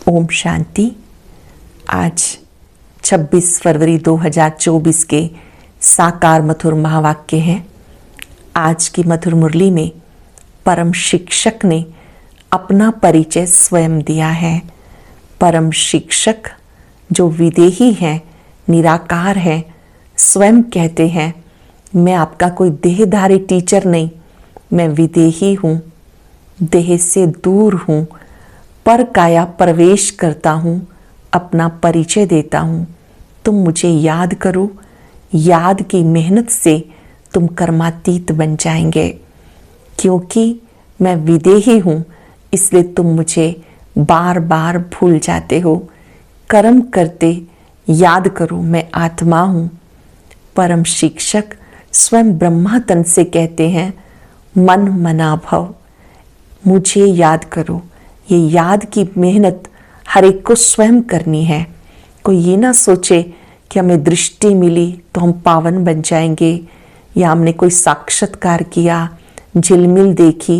ओम शांति। आज 26 फरवरी 2024 के साकार मधुर महावाक्य हैं। आज की मधुर मुरली में परम शिक्षक ने अपना परिचय स्वयं दिया है। परम शिक्षक जो विदेही हैं, निराकार हैं, स्वयं कहते हैं मैं आपका कोई देहधारी टीचर नहीं, मैं विदेही हूँ, देह से दूर हूँ, पर काया प्रवेश करता हूँ, अपना परिचय देता हूँ। तुम मुझे याद करो, याद की मेहनत से तुम कर्मातीत बन जाएंगे। क्योंकि मैं विदेही हूँ इसलिए तुम मुझे बार बार भूल जाते हो। कर्म करते याद करो मैं आत्मा हूँ। परम शिक्षक स्वयं ब्रह्मा तन से कहते हैं मन मना भव, मुझे याद करो। ये याद की मेहनत हर एक को स्वयं करनी है। कोई ये ना सोचे कि हमें दृष्टि मिली तो हम पावन बन जाएंगे, या हमने कोई साक्षात्कार किया, झिलमिल देखी,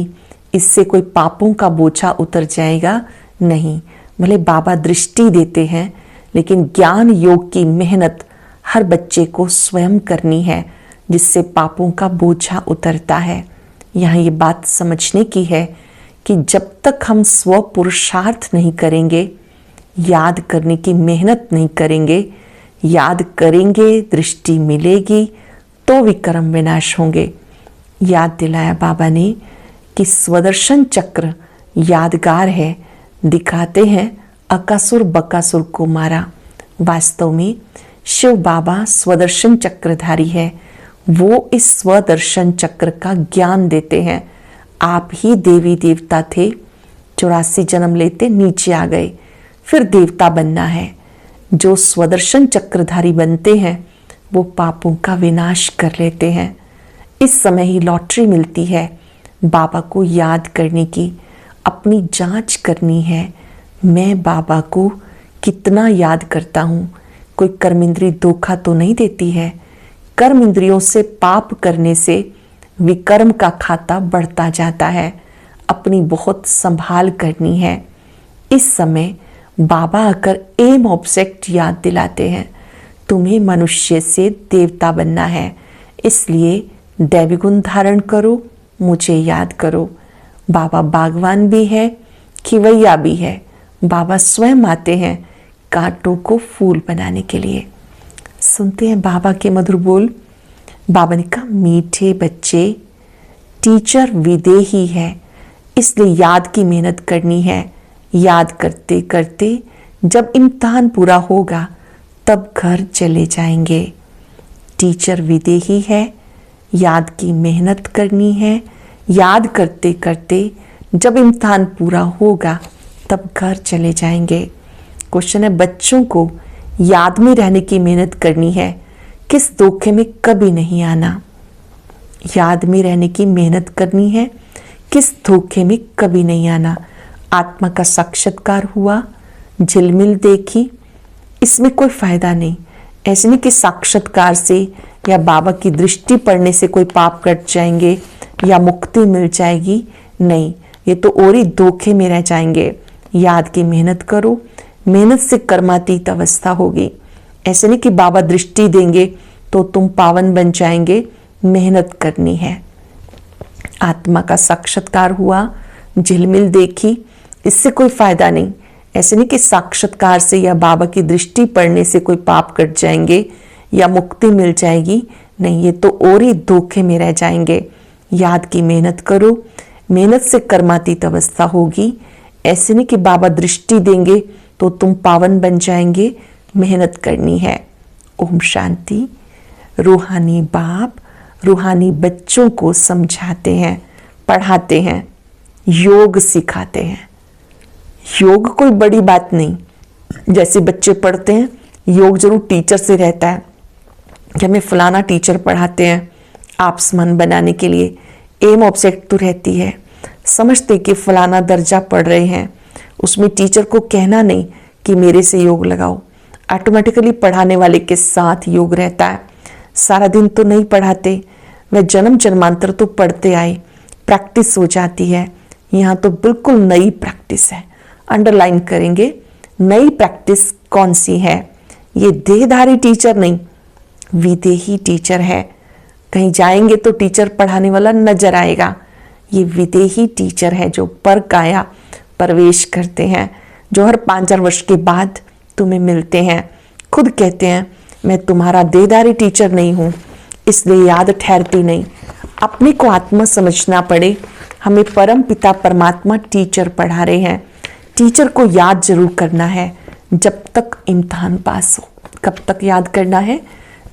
इससे कोई पापों का बोझा उतर जाएगा। नहीं, भले बाबा दृष्टि देते हैं लेकिन ज्ञान योग की मेहनत हर बच्चे को स्वयं करनी है, जिससे पापों का बोझा उतरता है। यहाँ ये बात समझने की है कि जब तक हम स्व पुरुषार्थ नहीं करेंगे, याद करने की मेहनत नहीं करेंगे, याद करेंगे दृष्टि मिलेगी तो विक्रम विनाश होंगे। याद दिलाया बाबा ने कि स्वदर्शन चक्र यादगार है, दिखाते हैं अकासुर बकासुर को मारा। वास्तव में शिव बाबा स्वदर्शन चक्रधारी है, वो इस स्वदर्शन चक्र का ज्ञान देते हैं। आप ही देवी देवता थे, 84 जन्म लेते नीचे आ गए, फिर देवता बनना है। जो स्वदर्शन चक्रधारी बनते हैं वो पापों का विनाश कर लेते हैं। इस समय ही लॉटरी मिलती है बाबा को याद करने की, अपनी जांच करनी है मैं बाबा को कितना याद करता हूँ। कोई कर्म इंद्री धोखा तो नहीं देती है। कर्म इंद्रियों से पाप करने से विकर्म का खाता बढ़ता जाता है। अपनी बहुत संभाल करनी है। इस समय बाबा आकर एम ऑब्जेक्ट याद दिलाते हैं, तुम्हें मनुष्य से देवता बनना है, इसलिए दैवी गुण धारण करो, मुझे याद करो। बाबा बागवान भी है, खिवैया भी है। बाबा स्वयं आते हैं कांटों को फूल बनाने के लिए। सुनते हैं बाबा के मधुर बोल। बाबा ने कहा मीठे बच्चे, टीचर विदेही है, इसलिए याद की मेहनत करनी है। याद करते करते जब इम्तिहान पूरा होगा तब घर चले जाएंगे। टीचर विदेही है, याद की मेहनत करनी है। याद करते करते जब इम्तिहान पूरा होगा तब घर चले जाएंगे। क्वेश्चन है, बच्चों को याद में रहने की मेहनत करनी है, किस धोखे में कभी नहीं आना। याद में रहने की मेहनत करनी है, किस धोखे में कभी नहीं आना। आत्मा का साक्षात्कार हुआ, झिलमिल देखी, इसमें कोई फायदा नहीं। ऐसे नहीं कि साक्षात्कार से या बाबा की दृष्टि पड़ने से कोई पाप कट जाएंगे या मुक्ति मिल जाएगी। नहीं, ये तो और ही धोखे में रह जाएंगे। याद की मेहनत करो, मेहनत से कर्मातीत अवस्था होगी। ऐसे नहीं कि बाबा दृष्टि देंगे तो तुम पावन बन जाएंगे, मेहनत करनी है। आत्मा का साक्षात्कार हुआ, झिलमिल देखी, इससे कोई फायदा नहीं। ऐसे नहीं कि साक्षात्कार से या बाबा की दृष्टि पड़ने से कोई पाप कट जाएंगे या मुक्ति मिल जाएगी। नहीं, ये तो और ही धोखे में रह जाएंगे। याद की मेहनत करो, मेहनत से कर्मातीत अवस्था होगी। ऐसे नहीं कि बाबा दृष्टि देंगे तो तुम पावन बन जाएंगे, मेहनत करनी है। ओम शांति। रूहानी बाप रूहानी बच्चों को समझाते हैं, पढ़ाते हैं, योग सिखाते हैं। योग कोई बड़ी बात नहीं। जैसे बच्चे पढ़ते हैं, योग जरूर टीचर से रहता है कि हमें फलाना टीचर पढ़ाते हैं आपसमन बनाने के लिए। एम ऑब्जेक्ट तो रहती है, समझते कि फलाना दर्जा पढ़ रहे हैं, उसमें टीचर को कहना नहीं कि मेरे से योग लगाओ। ऑटोमेटिकली पढ़ाने वाले के साथ योग रहता है। सारा दिन तो नहीं पढ़ाते, वह जन्म जन्मांतर तो पढ़ते आए, प्रैक्टिस हो जाती है। यहाँ तो बिल्कुल नई प्रैक्टिस है। अंडरलाइन करेंगे, नई प्रैक्टिस कौन सी है? ये देहधारी टीचर नहीं, विदेही टीचर है। कहीं जाएंगे तो टीचर पढ़ाने वाला नजर आएगा। ये विदेही टीचर है जो पर काया प्रवेश करते हैं, जो हर 5,000 वर्ष के बाद तुम्हें मिलते हैं। खुद कहते हैं मैं तुम्हारा देहधारी टीचर नहीं हूं, इसलिए याद ठहरती नहीं। अपने को आत्मा समझना पड़े। हमें परम पिता परमात्मा टीचर पढ़ा रहे हैं। टीचर को याद जरूर करना है जब तक इम्तिहान पास हो। कब तक याद करना है?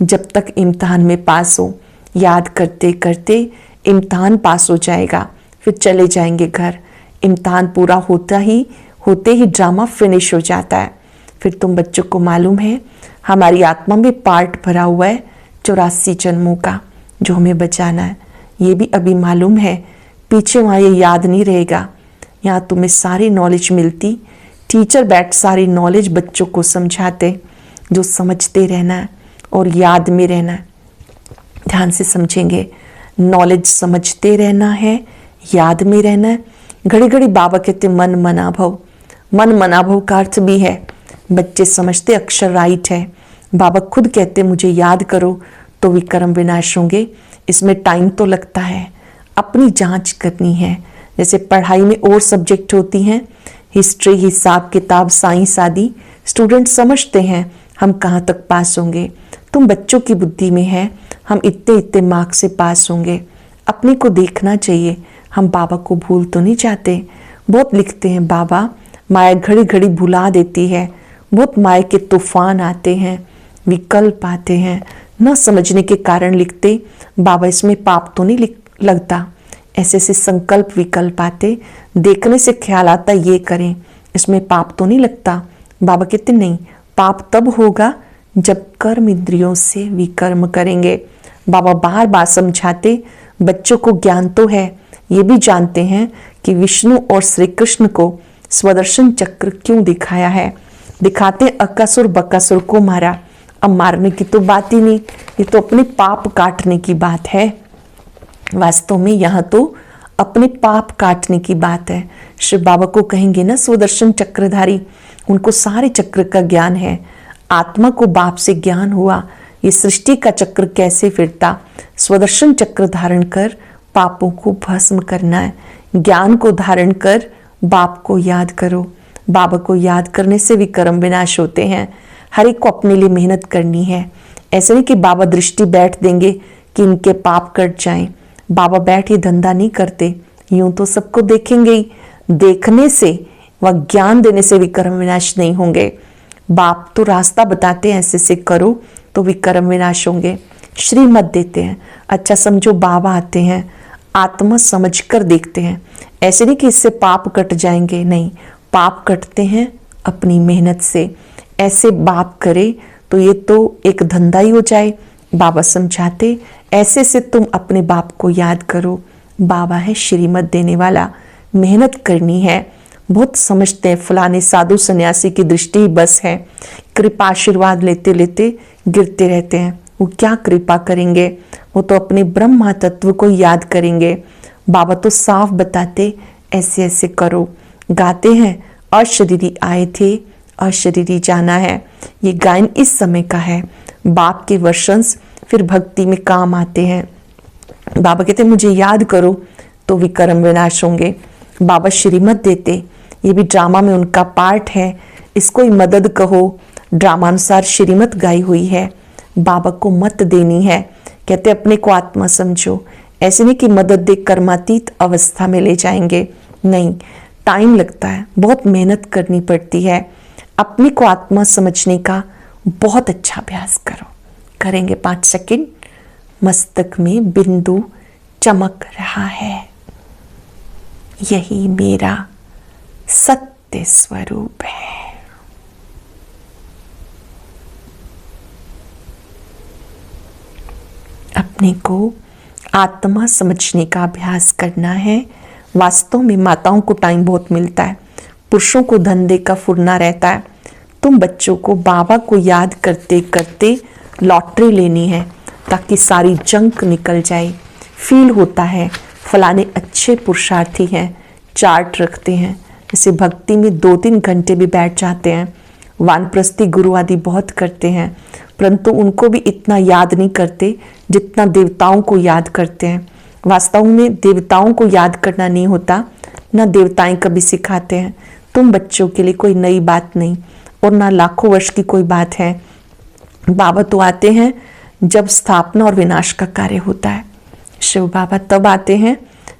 जब तक इम्तिहान में पास हो। याद करते करते इम्तिहान पास हो जाएगा, फिर चले जाएंगे घर। इम्तिहान पूरा होते ही ड्रामा फिनिश हो जाता है। फिर तुम बच्चों को मालूम है हमारी आत्मा में पार्ट भरा हुआ है 84 जन्मों का, जो हमें बचाना है। ये भी अभी मालूम है। पीछे वहाँ ये याद नहीं रहेगा। यहाँ तुम्हें सारी नॉलेज मिलती। टीचर बैठ सारी नॉलेज बच्चों को समझाते, जो समझते रहना है और याद में रहना है। ध्यान से समझेंगे। नॉलेज समझते रहना है, याद में रहना है। घड़ी घड़ी बाबा कहते मन मनाभव। मन मनाभव का अर्थ भी है, बच्चे समझते अक्षर राइट है। बाबा खुद कहते मुझे याद करो तो विक्रम विनाश होंगे। इसमें टाइम तो लगता है, अपनी जांच करनी है। जैसे पढ़ाई में और सब्जेक्ट होती हैं, हिस्ट्री, हिसाब किताब, साइंस आदि, स्टूडेंट समझते हैं हम कहाँ तक पास होंगे। तुम बच्चों की बुद्धि में है हम इतने इतने मार्क्स से पास होंगे। अपने को देखना चाहिए, हम बाबा को भूल तो नहीं जाते। बहुत लिखते हैं बाबा माया घड़ी घड़ी भुला देती है। बहुत माया के तूफान आते हैं, विकल्प आते हैं, न समझने के कारण लिखते बाबा इसमें पाप तो नहीं लगता। ऐसे ऐसे संकल्प विकल्प आते, देखने से ख्याल आता ये करें, इसमें पाप तो नहीं लगता। बाबा कहते नहीं, पाप तब होगा जब कर्म इंद्रियों से विकर्म करेंगे। बाबा बार बार समझाते, बच्चों को ज्ञान तो है, ये भी जानते हैं कि विष्णु और श्री कृष्ण को स्वदर्शन चक्र क्यों दिखाया है। दिखाते अकासुर बकासुर को मारा। अब मारने की तो बात ही नहीं, ये तो अपने पाप काटने की बात है। वास्तव में यहाँ तो अपने पाप काटने की बात है। शिव बाबा को कहेंगे ना स्वदर्शन चक्रधारी, उनको सारे चक्र का ज्ञान है। आत्मा को बाप से ज्ञान हुआ, ये सृष्टि का चक्र कैसे फिरता। स्वदर्शन चक्र धारण कर पापों को भस्म करना है। ज्ञान को धारण कर बाप को याद करो। बाबा को याद करने से विक्रम विनाश होते हैं। हर एक को अपने लिए मेहनत करनी है। ऐसे नहीं कि बाबा दृष्टि बैठ देंगे कि इनके पाप कट जाएं। बाबा बैठ ये धंधा नहीं करते, यूं तो सबको देखेंगे ही। देखने से व ज्ञान देने से विक्रम विनाश नहीं होंगे। बाप तो रास्ता बताते हैं, ऐसे से करो तो विक्रम विनाश होंगे। श्रीमत देते हैं। अच्छा समझो बाबा आते हैं, आत्मा समझ कर देखते हैं। ऐसे नहीं कि इससे पाप कट जाएंगे, नहीं, पाप कटते हैं अपनी मेहनत से। ऐसे बाप करे तो ये तो एक धंधा ही हो जाए। बाबा समझाते ऐसे से तुम अपने बाप को याद करो। बाबा है श्रीमत देने वाला, मेहनत करनी है। बहुत समझते हैं फलाने साधु सन्यासी की दृष्टि बस है, कृपा आशीर्वाद लेते लेते गिरते रहते हैं। वो क्या कृपा करेंगे, वो तो अपने ब्रह्मा तत्व को याद करेंगे। बाबा तो साफ बताते ऐसे ऐसे करो। गाते हैं अशरीरी आए थे अशरीरी जाना है। ये गायन इस समय का है। बाप के वर्षंस फिर भक्ति में काम आते हैं। बाबा कहते मुझे याद करो तो विक्रम विनाश होंगे। बाबा श्रीमत देते, ये भी ड्रामा में उनका पार्ट है। इसको ही मदद कहो। ड्रामानुसार श्रीमत गाई हुई है, बाबा को मत देनी है। कहते अपने को आत्मा समझो। ऐसे नहीं कि मदद दे कर्मातीत अवस्था में ले जाएंगे, नहीं, टाइम लगता है, बहुत मेहनत करनी पड़ती है। अपने को आत्मा समझने का बहुत अच्छा अभ्यास करो। करेंगे 5 सेकंड। मस्तक में बिंदु चमक रहा है, यही मेरा सत्य स्वरूप है। अपने को आत्मा समझने का अभ्यास करना है। वास्तव में माताओं को टाइम बहुत मिलता है, पुरुषों को धंधे का फुरना रहता है। तुम बच्चों को बाबा को याद करते करते लॉटरी लेनी है ताकि सारी जंक निकल जाए। फील होता है फलाने अच्छे पुरुषार्थी हैं, चार्ट रखते हैं, जैसे भक्ति में 2-3 घंटे भी बैठ जाते हैं, वानप्रस्थी गुरु आदि बहुत करते हैं, परंतु उनको भी इतना याद नहीं करते जितना देवताओं को याद करते हैं। वास्तव में देवताओं को याद करना नहीं होता, ना देवताएं कभी सिखाते हैं। तुम बच्चों के लिए कोई नई बात नहीं और ना लाखों वर्ष की कोई बात है। बाबा तो आते हैं जब स्थापना और विनाश का कार्य होता है। शिव बाबा तब आते हैं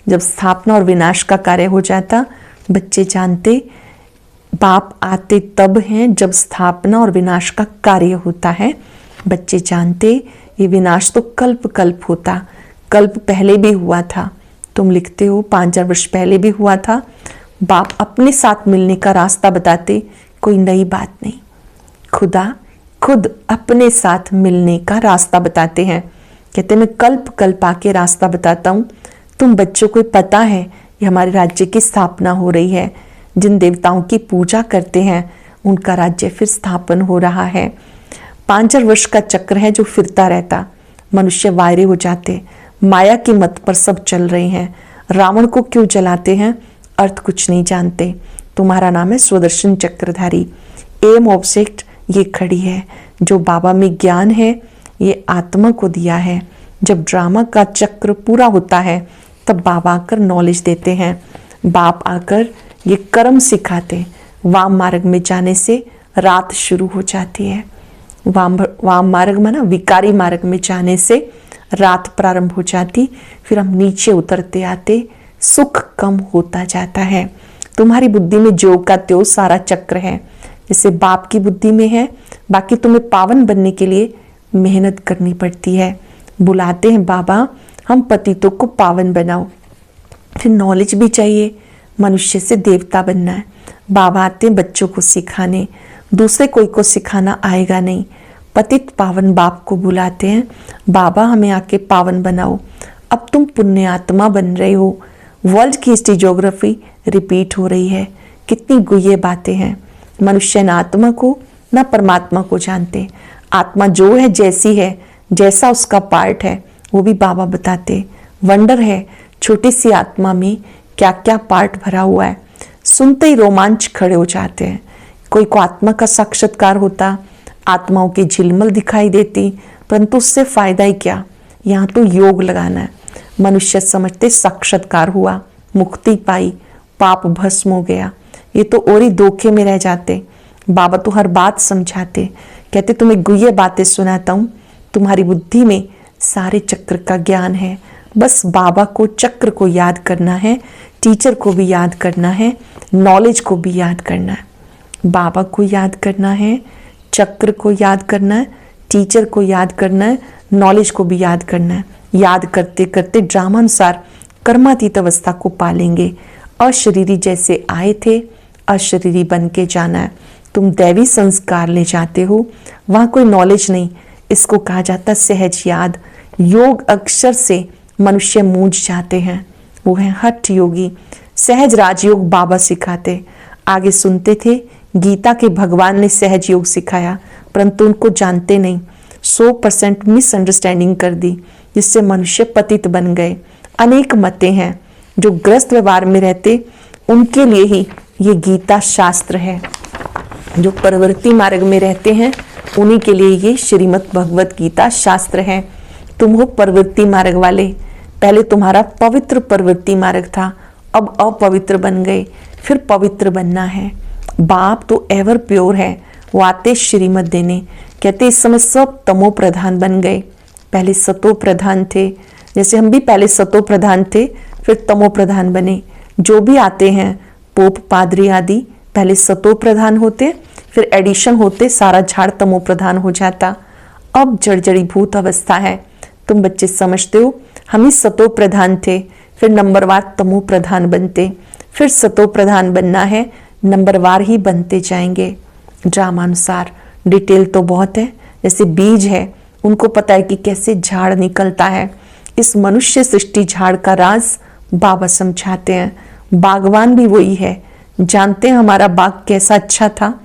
जब स्थापना और विनाश का कार्य हो जाता। बच्चे जानते बाप आते तब हैं जब स्थापना और विनाश का कार्य होता है। बच्चे जानते ये विनाश तो कल्प कल्प होता, कल्प पहले भी हुआ था। तुम लिखते हो 5000 वर्ष पहले भी हुआ था। बाप अपने साथ मिलने का रास्ता बताते, कोई नई बात नहीं। खुदा खुद अपने साथ मिलने का रास्ता बताते हैं। कहते मैं कल्प कल्प आके रास्ता बताता हूँ। तुम बच्चों को पता है ये हमारे राज्य की स्थापना हो रही है। जिन देवताओं की पूजा करते हैं उनका राज्य फिर स्थापन हो रहा है। 5000 वर्ष का चक्र है जो फिरता रहता। मनुष्य वायरे हो जाते, माया की मत पर सब चल रहे हैं। रावण को क्यों जलाते हैं? अर्थ कुछ नहीं जानते। तुम्हारा नाम है स्वदर्शन चक्रधारी। एम ऑब्जेक्ट ये खड़ी है। जो बाबा में ज्ञान है ये आत्मा को दिया है। जब ड्रामा का चक्र पूरा होता है तब बाबा आकर नॉलेज देते हैं। बाप आकर ये कर्म सिखाते। वाम मार्ग में जाने से रात शुरू हो जाती है। वाम मार्ग में ना विकारी मार्ग में जाने से रात प्रारंभ हो जाती, फिर हम नीचे उतरते आते, सुख कम होता जाता है। तुम्हारी बुद्धि में जो का त्यो सारा चक्र है, जैसे बाप की बुद्धि में है। बाकी तुम्हें पावन बनने के लिए मेहनत करनी पड़ती है। बुलाते हैं बाबा हम पतितों को पावन बनाओ, फिर नॉलेज भी चाहिए। मनुष्य से देवता बनना है। बाबा आते हैं बच्चों को सिखाने, दूसरे कोई को सिखाना आएगा नहीं। पतित पावन बाप को बुलाते हैं, बाबा हमें आके पावन बनाओ। अब तुम पुण्य आत्मा बन रहे हो। वर्ल्ड की हिस्ट्री ज्योग्राफी रिपीट हो रही है। कितनी गुह्य बातें हैं। मनुष्य न आत्मा को न परमात्मा को जानते। आत्मा जो है जैसी है, जैसा उसका पार्ट है वो भी बाबा बताते। वंडर है छोटी सी आत्मा में क्या क्या पार्ट भरा हुआ है। सुनते ही रोमांच खड़े हो जाते हैं। कोई को आत्मा का साक्षात्कार होता, आत्माओं की झिलमिल दिखाई देती, परंतु उससे फायदा ही क्या। यहाँ तो योग लगाना है। मनुष्य समझते साक्षात्कार हुआ, मुक्ति पाई, पाप भस्म हो गया। ये तो और ही धोखे में रह जाते। बाबा तो हर बात समझाते, कहते तुम्हें गुह्य बातें सुनाता हूँ। तुम्हारी बुद्धि में सारे चक्र का ज्ञान है। बस बाबा को चक्र को याद करना है, टीचर को भी याद करना है, नॉलेज को भी याद करना है। बाबा को याद करना है, चक्र को याद करना है, टीचर को याद करना है, नॉलेज को भी याद करना है। याद करते करते ड्रामानुसार कर्मातीत अवस्था को पालेंगे। अशरीरी जैसे आए थे अशरीरी बन के जाना है। तुम दैवी संस्कार ले जाते हो, वहाँ कोई नॉलेज नहीं। इसको कहा जाता सहज याद। योग अक्षर से मनुष्य मूझ जाते हैं। वो है हठ योगी। सहज राजयोग बाबा सिखाते। आगे सुनते थे गीता के भगवान ने सहज योग सिखाया, परंतु उनको जानते नहीं। 100% मिसअंडरस्टैंडिंग कर दी, जिससे मनुष्य पतित बन गए। अनेक मतें हैं। जो ग्रस्त व्यवहार में रहते उनके लिए ही ये गीता शास्त्र है। जो प्रवृत्ति मार्ग में रहते हैं उन्हीं के लिए ये श्रीमद् भगवत गीता शास्त्र है। तुम हो प्रवृत्ति मार्ग वाले। पहले तुम्हारा पवित्र प्रवृत्ति मार्ग था, अब अपवित्र बन गए, फिर पवित्र बनना है। बाप तो एवर प्योर है। वो आते श्रीमत देने, कहते इस समय सब तमो प्रधान बन गए। पहले सतो प्रधान थे, जैसे हम भी पहले सतो प्रधान थे, फिर तमो प्रधान बने। जो भी आते हैं पोप पादरी आदि पहले सतो प्रधान होते, फिर एडिशन होते, सारा झाड़ तमो प्रधान हो जाता। अब जड़जड़ी भूत अवस्था है। तुम बच्चे समझते हो हम ही सतो प्रधान थे, फिर नंबरवार तमो प्रधान बनते, फिर सतो प्रधान बनना है, नंबरवार ही बनते जाएंगे। ड्रामानुसार डिटेल तो बहुत है। जैसे बीज है, उनको पता है कि कैसे झाड़ निकलता है। इस मनुष्य सृष्टि झाड़ का राज बाबा समझाते हैं। बागवान भी वही है। जानते हैं हमारा बाग कैसा अच्छा था।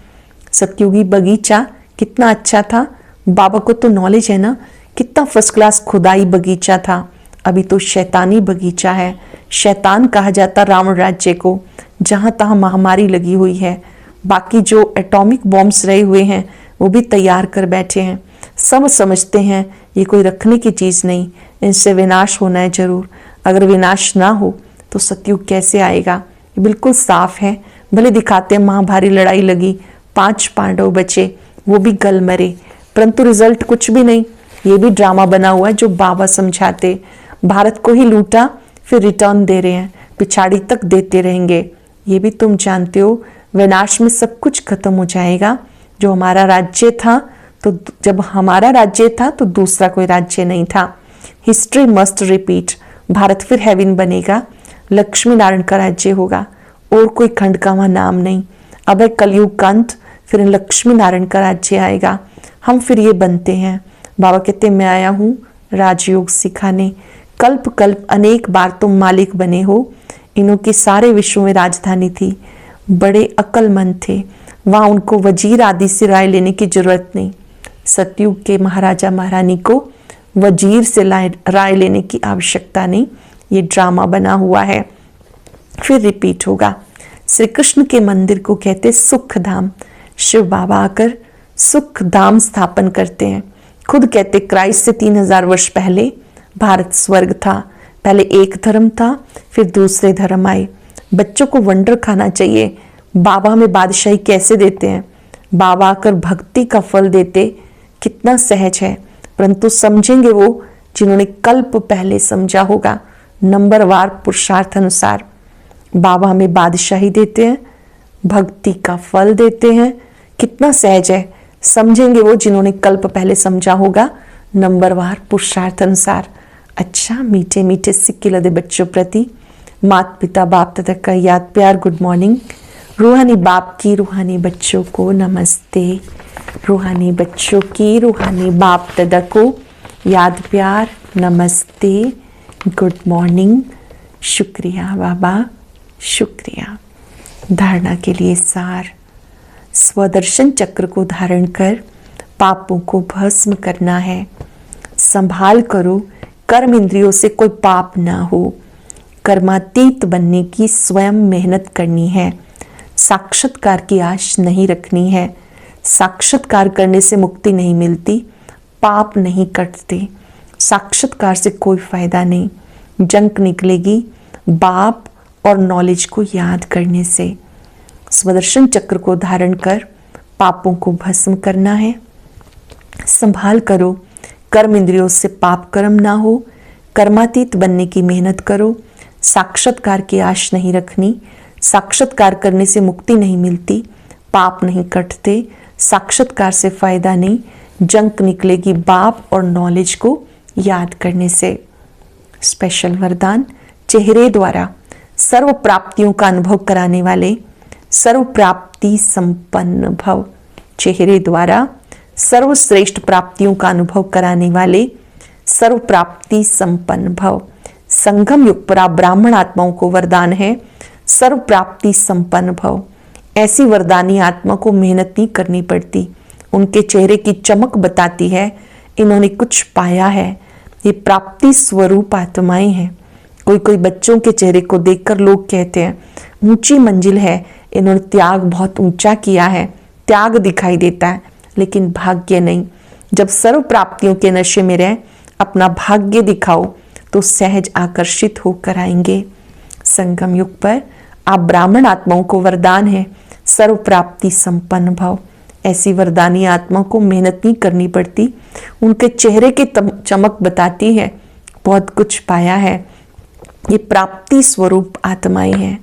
सतयुगी बगीचा कितना अच्छा था। बाबा को तो नॉलेज है ना, कितना फर्स्ट क्लास खुदाई बगीचा था। अभी तो शैतानी बगीचा है। शैतान कहा जाता रावण राज्य को। जहाँ तहाँ महामारी लगी हुई है, बाकी जो एटॉमिक बॉम्ब्स रहे हुए हैं वो भी तैयार कर बैठे हैं। सब समझते हैं ये कोई रखने की चीज़ नहीं, इनसे विनाश होना है जरूर। अगर विनाश ना हो तो सतयुग कैसे आएगा? ये बिल्कुल साफ है। भले दिखाते हैं महाभारी लड़ाई लगी, 5 पांडव बचे, वो भी गल मरे, परंतु रिजल्ट कुछ भी नहीं। ये भी ड्रामा बना हुआ है जो बाबा समझाते। भारत को ही लूटा, फिर रिटर्न दे रहे हैं, पिछाड़ी तक देते रहेंगे। ये भी तुम जानते हो, विनाश में सब कुछ खत्म हो जाएगा। जो हमारा राज्य था, तो जब हमारा राज्य था तो दूसरा कोई राज्य नहीं था। History must repeat. भारत फिर हेवन बनेगा, लक्ष्मी नारायण का राज्य होगा, और कोई खंड का वहां नाम नहीं। अब है कलयुग का अंत, फिर लक्ष्मी नारायण का राज्य आएगा। हम फिर ये बनते हैं। बाबा कहते मैं आया हूँ राजयोग सिखाने। कल्प कल्प अनेक बार तुम मालिक बने हो। इन्हों के सारे विश्व में राजधानी थी, बड़े अक्लमंद थे, वहां उनको वजीर आदि से राय लेने की जरूरत नहीं। सतयुग के महाराजा महारानी को वजीर से राय लेने की आवश्यकता नहीं। ये ड्रामा बना हुआ है, फिर रिपीट होगा। श्री कृष्ण के मंदिर को कहते सुख धाम। शिव बाबा आकर सुख धाम स्थापन करते हैं। खुद कहते क्राइस्ट से 3000 वर्ष पहले भारत स्वर्ग था। पहले एक धर्म था, फिर दूसरे धर्म आए। बच्चों को वंडर खाना चाहिए। बाबा हमें बादशाही कैसे देते हैं? बाबा आकर भक्ति का फल देते, कितना सहज है। परंतु समझेंगे वो जिन्होंने कल्प पहले समझा होगा, नंबरवार पुरुषार्थ अनुसार। बाबा हमें बादशाही देते हैं, भक्ति का फल देते हैं, कितना सहज है। समझेंगे वो जिन्होंने कल्प पहले समझा होगा, नंबरवार पुरुषार्थ अनुसार। अच्छा, मीठे मीठे सिक्के लदे बच्चों प्रति माता पिता बाप दादा का याद प्यार गुड मॉर्निंग। रूहानी बाप की रूहानी बच्चों को नमस्ते। रूहानी बच्चों की रूहानी बाप दादा को याद प्यार नमस्ते, गुड मॉर्निंग। शुक्रिया बाबा, शुक्रिया। धारणा के लिए सार। स्वदर्शन चक्र को धारण कर पापों को भस्म करना है। संभाल करो कर्म इंद्रियों से कोई पाप ना हो। कर्मातीत बनने की स्वयं मेहनत करनी है। साक्षात्कार की आश नहीं रखनी है। साक्षात्कार करने से मुक्ति नहीं मिलती, पाप नहीं कटते। साक्षात्कार से कोई फायदा नहीं। जंक निकलेगी बाप और नॉलेज को याद करने से। स्वदर्शन चक्र को धारण कर पापों को भस्म करना है। संभाल करो कर्म इंद्रियों से पाप कर्म ना हो। कर्मातीत बनने की मेहनत करो। साक्षात्कार की आश नहीं रखनी। साक्षात्कार करने से मुक्ति नहीं मिलती, पाप नहीं कटते। साक्षात्कार से फायदा नहीं। जंक निकलेगी बाप और नॉलेज को याद करने से। स्पेशल वरदान। चेहरे द्वारा सर्व प्राप्तियों का अनुभव कराने वाले सर्व प्राप्ति संपन्न भव। चेहरे द्वारा सर्वश्रेष्ठ प्राप्तियों का अनुभव कराने वाले सर्व प्राप्ति संपन्न भव। संगम युग पर आप ब्राह्मण आत्माओं को वरदान है सर्व प्राप्ति संपन्न भव। ऐसी वरदानी आत्मा को मेहनत नहीं करनी पड़ती, उनके चेहरे की चमक बताती है इन्होंने कुछ पाया है। ये प्राप्ति स्वरूप आत्माएं हैं। कोई कोई बच्चों के चेहरे को देखकर लोग कहते हैं ऊंची मंजिल है, इन्होंने त्याग बहुत ऊंचा किया है, त्याग दिखाई देता है, लेकिन भाग्य नहीं। जब सर्व प्राप्तियों के नशे में रहे अपना भाग्य दिखाओ तो सहज आकर्षित होकर आएंगे। संगम युग पर आप ब्राह्मण आत्माओं को वरदान है सर्व प्राप्ति संपन्न भव। ऐसी वरदानी आत्मा को मेहनत नहीं करनी पड़ती, उनके चेहरे की चमक बताती है बहुत कुछ पाया है। ये प्राप्ति स्वरूप आत्माएं हैं।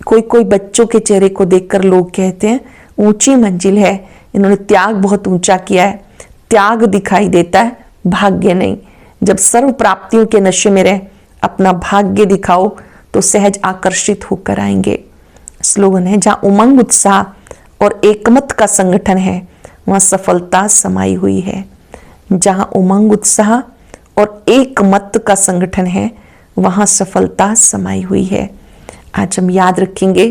कोई कोई बच्चों के चेहरे को देखकर लोग कहते हैं ऊंची मंजिल है, इन्होंने त्याग बहुत ऊंचा किया है, त्याग दिखाई देता है, भाग्य नहीं। जब सर्व प्राप्तियों के नशे में रहे अपना भाग्य दिखाओ तो सहज आकर्षित होकर आएंगे। स्लोगन है जहां उमंग उत्साह और एकमत का संगठन है वहां सफलता समाई हुई है। जहां उमंग उत्साह और एकमत का संगठन है वहां सफलता समाई हुई है। आज हम याद रखेंगे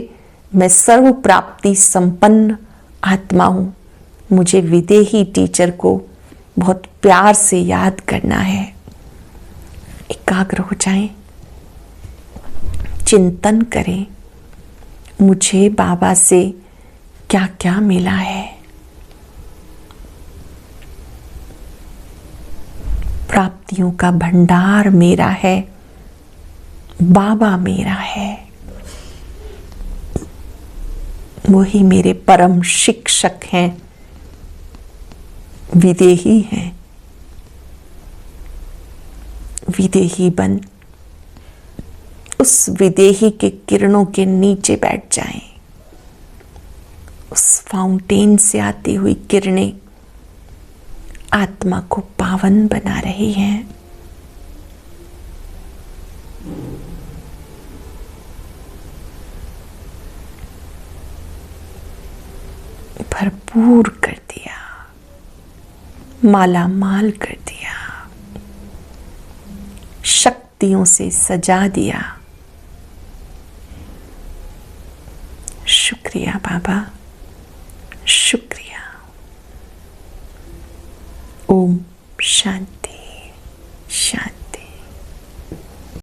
मैं सर्व प्राप्ति संपन्न आत्मा हूं। मुझे विदेही टीचर को बहुत प्यार से याद करना है। एकाग्र हो जाएं, चिंतन करें, मुझे बाबा से क्या क्या मिला है। प्राप्तियों का भंडार मेरा है, बाबा मेरा है। वही मेरे परम शिक्षक हैं, विदेही हैं। विदेही बन उस विदेही के किरणों के नीचे बैठ जाएं। उस फाउंटेन से आती हुई किरणें आत्मा को पावन बना रही हैं। भरपूर कर दिया, माला माल कर दिया, शक्तियों से सजा दिया। शुक्रिया बाबा, शुक्रिया। ओम शांति।